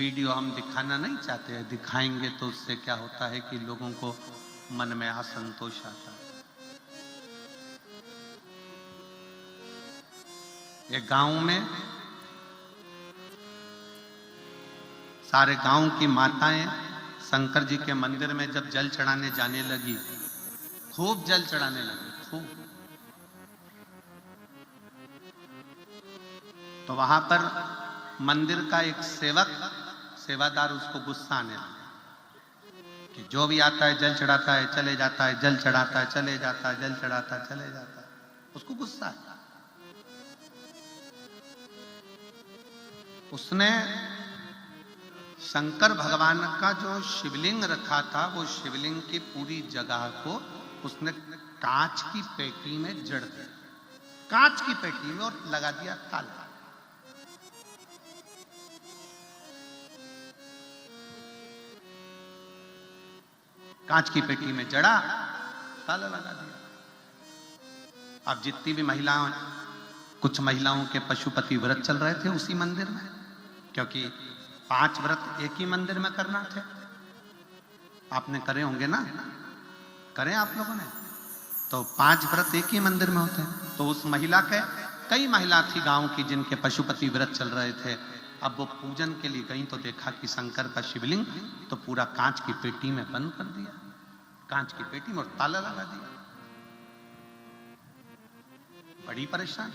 Video हम दिखाना नहीं चाहते हैं, दिखाएंगे तो उससे क्या होता है कि लोगों को मन में असंतोष आता है। एक गांव में सारे गांव की माताएं शंकर जी के मंदिर में जब जल चढ़ाने जाने लगी, खूब जल चढ़ाने लगी, खूब, तो वहां पर मंदिर का एक सेवादार उसको गुस्सा आने लगा कि जो भी आता है जल चढ़ाता है चले जाता है, जल चढ़ाता है चले जाता है, जल चढ़ाता है चले जाता है। उसको गुस्सा आया। उसने शंकर भगवान का जो शिवलिंग रखा था, वो शिवलिंग की पूरी जगह को उसने कांच की पेटी में जड़ दिया, कांच की पेटी में, और लगा दिया ताला। कांच की पेटी में जड़ा, ताला लगा दिया। अब जितनी भी महिलाएं, कुछ महिलाओं के पशुपति व्रत चल रहे थे उसी मंदिर में, क्योंकि 5 व्रत एक ही मंदिर में करना थे। आपने करे होंगे ना, करें आप लोगों ने, तो 5 व्रत एक ही मंदिर में होते हैं। तो उस महिला के, कई महिला थी गांव की जिनके पशुपति व्रत चल रहे थे। अब वो पूजन के लिए गई तो देखा कि शंकर का शिवलिंग तो पूरा कांच की पेटी में बंद कर दिया, कांच की पेटी में, और ताला लगा दिया। बड़ी परेशान।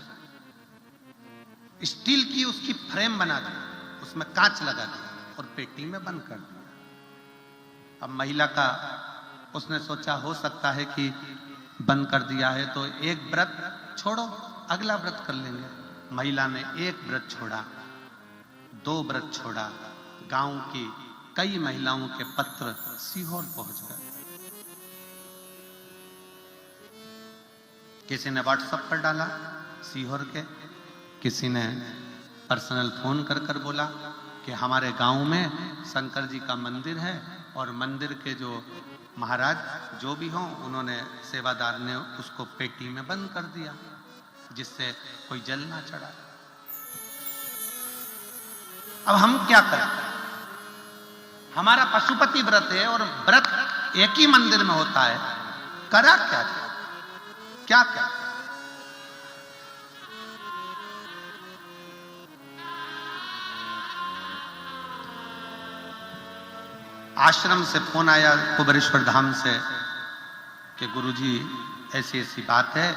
स्टील की उसकी फ्रेम बना दी, उसमें कांच लगा दिया और पेटी में बंद कर दिया। अब महिला का, उसने सोचा हो सकता है कि बंद कर दिया है तो एक व्रत छोड़ो, अगला व्रत कर लेंगे। महिला ने एक व्रत छोड़ा, 2 व्रत छोड़ा, गांव की कई महिलाओं के पत्र सीहोर पहुंच गए। किसी ने व्हाट्सएप पर डाला सीहोर के, किसी ने पर्सनल फोन कर कर बोला कि हमारे गांव में शंकर जी का मंदिर है और मंदिर के जो महाराज जो भी हों, उन्होंने, सेवादार ने उसको पेटी में बंद कर दिया जिससे कोई जल ना चढ़ा। अब हम क्या करें? हमारा पशुपति व्रत है और व्रत एक ही मंदिर में होता है, करा क्या जाए? क्या क्या? आश्रम से फोन आया कुबेरेश्वर धाम से कि गुरुजी ऐसी ऐसी बात है,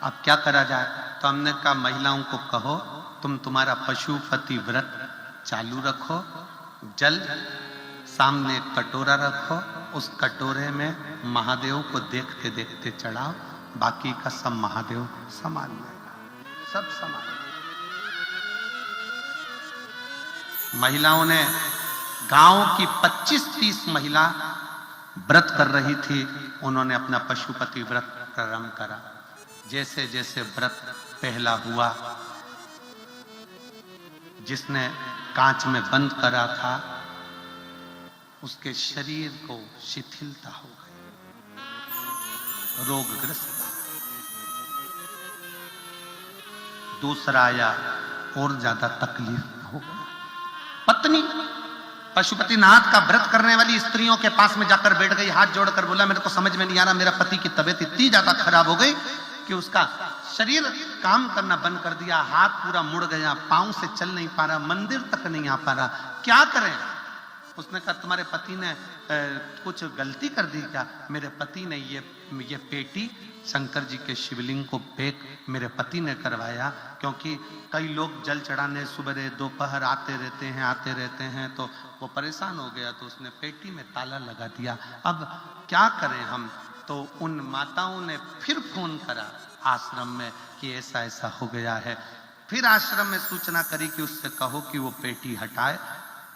अब क्या करा जाए? तो हमने कहा महिलाओं को कहो तुम्हारा पशुपति व्रत चालू रखो, जल सामने एक कटोरा रखो, उस कटोरे में महादेव को देखते देखते चढ़ाओ, बाकी का सब महादेव संभाल लेगा, सब संभाल। महिलाओं ने, गांव की 25-30 महिला व्रत कर रही थी, उन्होंने अपना पशुपति व्रत प्रारंभ करा। जैसे जैसे व्रत पहला हुआ, जिसने कांच में बंद करा था उसके शरीर को शिथिलता हो गई, रोगग्रस्त। दूसरा आया, और ज्यादा तकलीफ हो गई। पत्नी पशुपतिनाथ का व्रत करने वाली स्त्रियों के पास में जाकर बैठ गई, हाथ जोड़कर बोला मेरे को समझ में नहीं आ रहा, मेरा पति की तबीयत इतनी ज्यादा खराब हो गई कि उसका शरीर काम करना बंद कर दिया, हाथ पूरा मुड़ गया, पांव से चल नहीं पा रहा, मंदिर तक नहीं आ पा रहा, क्या करें? उसने कहा तुम्हारे पति ने कुछ गलती कर दी क्या? मेरे पति ने ये पेटी शंकर जी के शिवलिंग को पैक मेरे पति ने करवाया, क्योंकि कई लोग जल चढ़ाने सुबह दोपहर आते रहते हैं तो वो परेशान हो गया, तो उसने पेटी में ताला लगा दिया। अब क्या करें हम? तो उन माताओं ने फिर फोन करा आश्रम में कि ऐसा ऐसा हो गया है। फिर आश्रम में सूचना करी कि उससे कहो कि वो पेटी हटाए,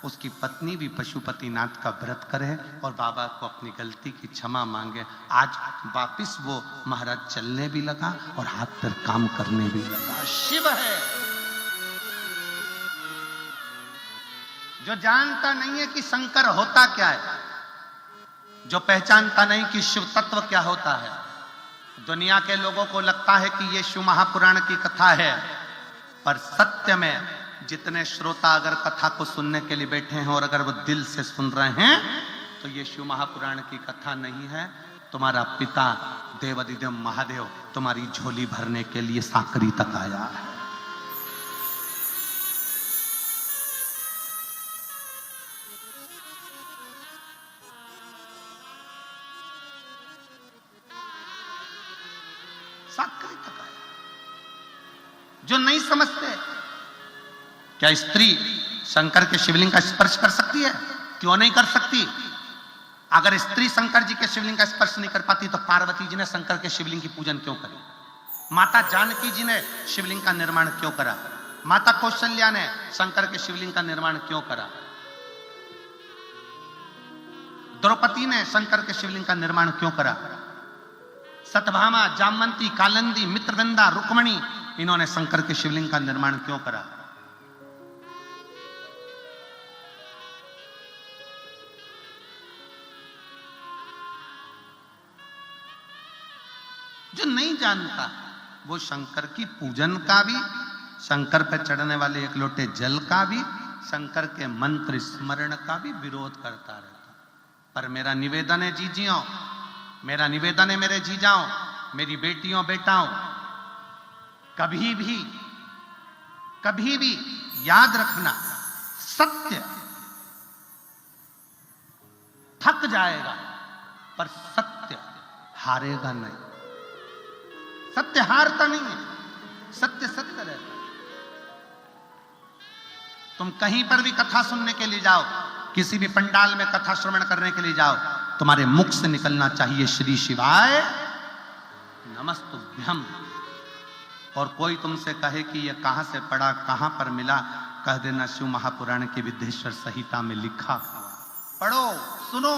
उसकी पत्नी भी पशुपतिनाथ का व्रत करे और बाबा को अपनी गलती की क्षमा मांगे। आज वापिस वो महाराज चलने भी लगा और हाथ पर काम करने भी लगा। शिव है जो जानता नहीं है कि शंकर होता क्या है, जो पहचानता नहीं कि शिव तत्व क्या होता है। दुनिया के लोगों को लगता है कि ये शिव महापुराण की कथा है, पर सत्य में जितने श्रोता अगर कथा को सुनने के लिए बैठे हैं और अगर वो दिल से सुन रहे हैं तो ये शिव महापुराण की कथा नहीं है। तुम्हारा पिता देवाधिदेव महादेव तुम्हारी झोली भरने के लिए साकरी तक आया है। साकरी तक आया। जो नहीं समझते, क्या स्त्री शंकर के शिवलिंग का स्पर्श कर सकती है? क्यों नहीं कर सकती? अगर स्त्री शंकर जी के शिवलिंग का स्पर्श नहीं कर पाती तो पार्वती जी ने शंकर के शिवलिंग की पूजन क्यों करी? माता जानकी जी ने शिवलिंग का निर्माण क्यों करा? माता कौशल्या ने शंकर के शिवलिंग का निर्माण क्यों करा? द्रौपदी ने शंकर के शिवलिंग का निर्माण क्यों करा? सतभामा, जामवंती, कालिंदी, मित्रवृंदा, रुक्मणी, इन्होंने शंकर के शिवलिंग का निर्माण क्यों करा? जो नहीं जानता वो शंकर की पूजन का भी, शंकर पर चढ़ने वाले एक लोटे जल का भी, शंकर के मंत्र स्मरण का भी विरोध करता रहता। पर मेरा निवेदन है जीजियों, मेरा निवेदन है मेरे जीजाओं, मेरी बेटियों बेटाओं, कभी भी याद रखना, सत्य थक जाएगा पर सत्य हारेगा नहीं। सत्य हारता नहीं है, सत्य सत्य रहता है। तुम कहीं पर भी कथा सुनने के लिए जाओ, किसी भी पंडाल में कथा श्रवण करने के लिए जाओ, तुम्हारे मुख से निकलना चाहिए श्री शिवाय नमस्तुभ्यम। और कोई तुमसे कहे कि यह कहां से पढ़ा, कहां पर मिला, कह देना शिव महापुराण के विद्येश्वर संहिता में लिखा। पढ़ो, सुनो।